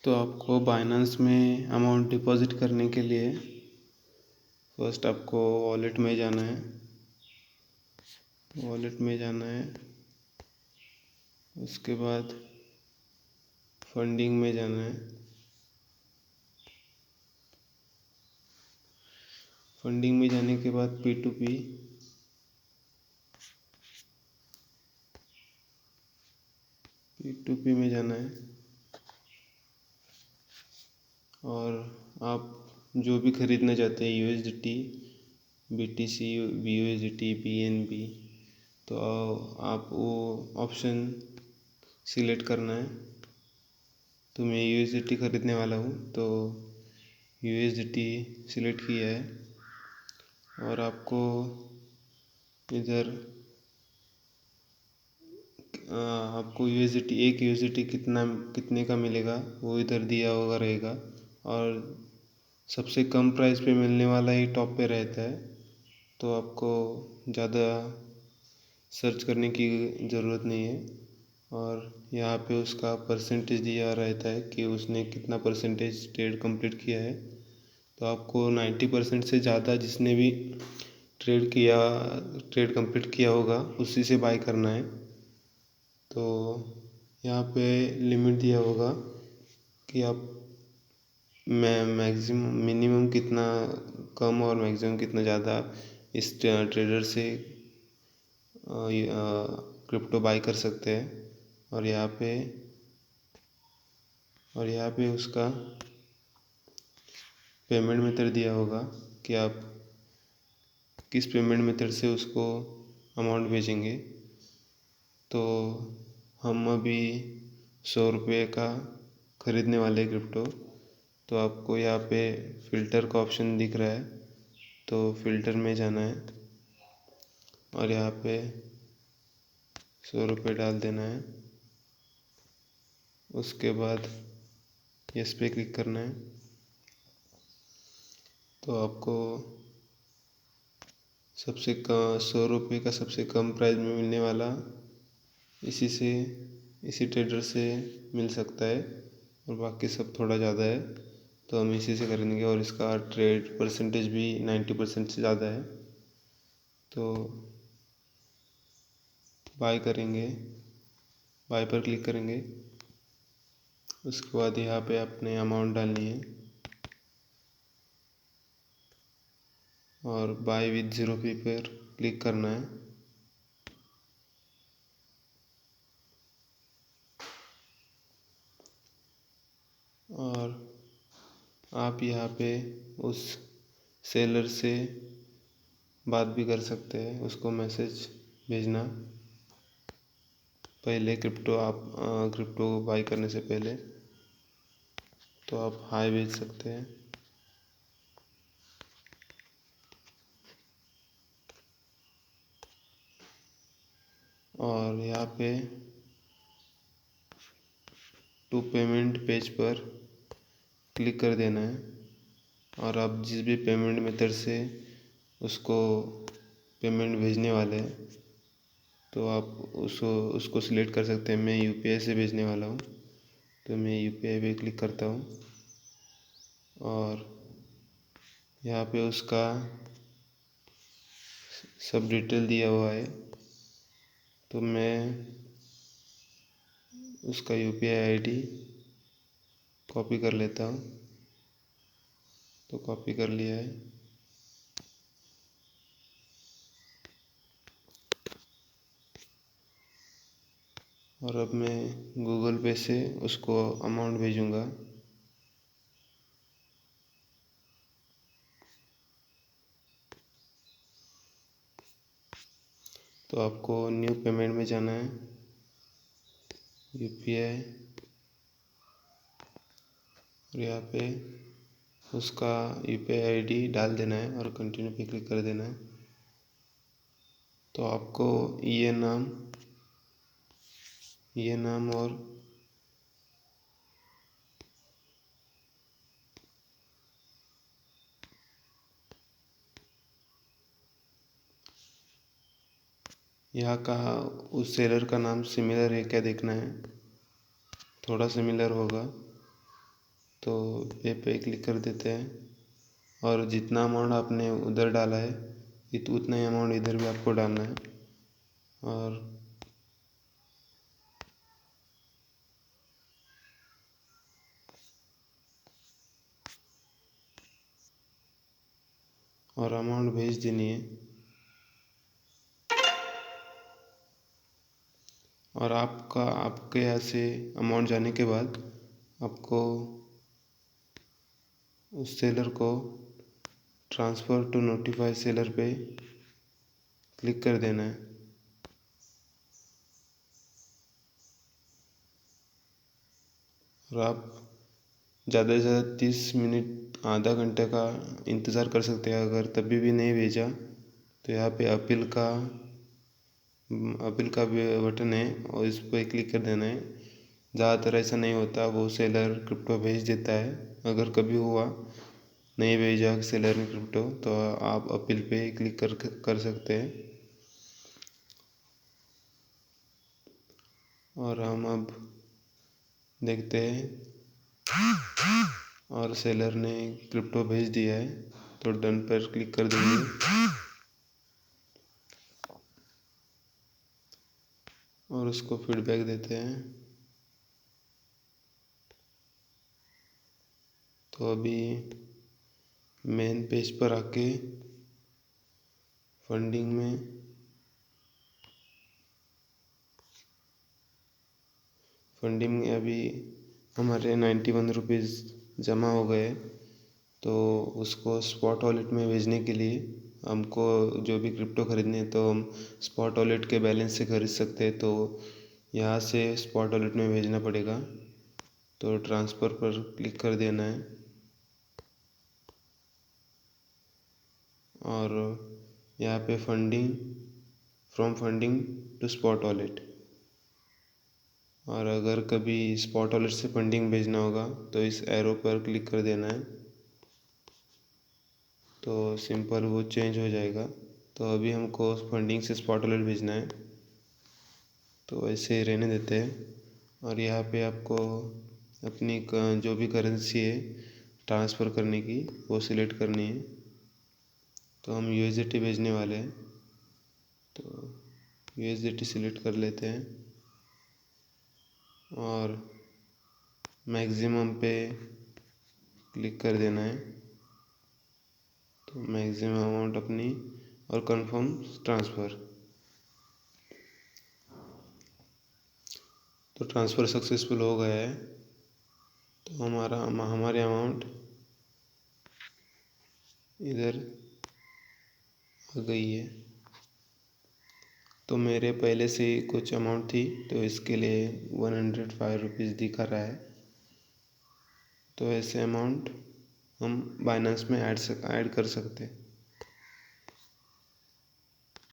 तो आपको बाइनेंस में अमाउंट डिपॉजिट करने के लिए फर्स्ट आपको वॉलेट में जाना है। उसके बाद फंडिंग में जाना है। फंडिंग में जाने के बाद P2P में जाना है। और आप जो भी खरीदना चाहते हैं USDT, BTC, BUSDT, BNB, तो आप वो ऑप्शन सिलेक्ट करना है। तो मैं USDT खरीदने वाला हूँ तो USDT सिलेक्ट किया है। और आपको इधर आपको एक USDT कितने का मिलेगा वो इधर दिया होगा रहेगा। और सबसे कम प्राइस पे मिलने वाला ही टॉप पे रहता है। तो आपको ज़्यादा सर्च करने की ज़रूरत नहीं है। और यहाँ पे उसका परसेंटेज दिया रहता है कि उसने कितना परसेंटेज ट्रेड कंप्लीट किया है। तो आपको 90% से ज़्यादा जिसने भी ट्रेड कंप्लीट किया होगा उसी से बाय करना है। तो यहाँ पे लिमिट दिया होगा कि आप मिनिमम कितना कम और मैक्सिमम कितना ज़्यादा इस ट्रेडर से क्रिप्टो बाय कर सकते हैं। और यहाँ पे उसका पेमेंट मेथड दिया होगा कि आप किस पेमेंट मेथड से उसको अमाउंट भेजेंगे। तो हम अभी 100 रुपये का ख़रीदने वाले क्रिप्टो। तो आपको यहाँ पे फ़िल्टर का ऑप्शन दिख रहा है, तो फ़िल्टर में जाना है और यहाँ पे 100 रुपये डाल देना है। उसके बाद यस पे क्लिक करना है। तो आपको 100 रुपये का सबसे कम प्राइस में मिलने वाला इसी ट्रेडर से मिल सकता है। और बाकी सब थोड़ा ज़्यादा है तो हम इसी से करेंगे। और इसका ट्रेड परसेंटेज भी 90% से ज़्यादा है। तो बाय पर क्लिक करेंगे। उसके बाद यहाँ पे अपने अमाउंट डालनी है और बाय विद 0 पर क्लिक करना है। और आप यहाँ पे उस सेलर से बात भी कर सकते हैं, उसको मैसेज भेजना पहले क्रिप्टो बाई करने से पहले। तो आप हाय भेज सकते हैं। और यहाँ पे टू पेमेंट पेज पर क्लिक कर देना है। और आप जिस भी पेमेंट मेथड से उसको पेमेंट भेजने वाले हैं तो आप उसको सिलेक्ट कर सकते हैं। मैं UPI से भेजने वाला हूँ तो मैं UPI पे क्लिक करता हूँ। और यहाँ पे उसका सब डिटेल दिया हुआ है तो मैं उसका UPI ID कॉपी कर लेता हूँ। तो कॉपी कर लिया है। और अब मैं गूगल पे से उसको अमाउंट भेजूँगा। तो आपको न्यू पेमेंट में जाना है, UPI, और यहाँ पे उसका UPI ID डाल देना है और कंटिन्यू पे क्लिक कर देना है। तो आपको ये नाम और यहाँ का उस सेलर का नाम सिमिलर है क्या देखना है। थोड़ा सिमिलर होगा तो पे पे क्लिक कर देते हैं और जितना अमाउंट आपने उधर डाला है उतना ही अमाउंट इधर भी आपको डालना है। और अमाउंट भेज देनी है। और आपके यहाँ से अमाउंट जाने के बाद आपको उस सेलर को ट्रांसफ़र टू नोटिफाई सेलर पे क्लिक कर देना है। और आप ज़्यादा से ज़्यादा 30 मिनट आधा घंटे का इंतज़ार कर सकते हैं। अगर तभी भी नहीं भेजा तो यहाँ पे अपील का भी बटन है और इस पर क्लिक कर देना है। ज़्यादातर ऐसा नहीं होता, वो सेलर क्रिप्टो भेज देता है। अगर कभी हुआ नहीं भेजा सेलर ने क्रिप्टो तो आप अपील पे क्लिक कर सकते हैं। और हम अब देखते हैं और सेलर ने क्रिप्टो भेज दिया है तो डन पर क्लिक कर देंगे और उसको फीडबैक देते हैं। तो अभी मेन पेज पर आके फंडिंग में अभी हमारे 91 रुपीज़ जमा हो गए। तो उसको स्पॉट वॉलेट में भेजने के लिए हमको जो भी क्रिप्टो खरीदने हैं तो हम स्पॉट वॉलेट के बैलेंस से खरीद सकते हैं। तो यहाँ से स्पॉट वॉलेट में भेजना पड़ेगा। तो ट्रांसफ़र पर क्लिक कर देना है और यहाँ पे from funding to spot wallet. और अगर कभी स्पॉट वॉलेट से फंडिंग भेजना होगा तो इस एरो पर क्लिक कर देना है तो सिंपल वो चेंज हो जाएगा। तो अभी हमको फंडिंग से स्पॉट वॉलेट भेजना है तो ऐसे रहने देते हैं। और यहाँ पे आपको अपनी जो भी करेंसी है ट्रांसफ़र करने की वो सिलेक्ट करनी है। तो हम USDT भेजने वाले हैं तो USDT सिलेक्ट कर लेते हैं और मैक्सिमम पे क्लिक कर देना है। तो मैक्सिमम अमाउंट अपनी और कंफर्म ट्रांसफ़र। तो ट्रांसफ़र सक्सेसफुल हो गया है। तो हमारे अमाउंट इधर आ गई है। तो मेरे पहले से कुछ अमाउंट थी तो इसके लिए 105 रुपीज़ दिखा रहा है। तो ऐसे अमाउंट हम बाइनेंस में ऐड कर सकते हैं।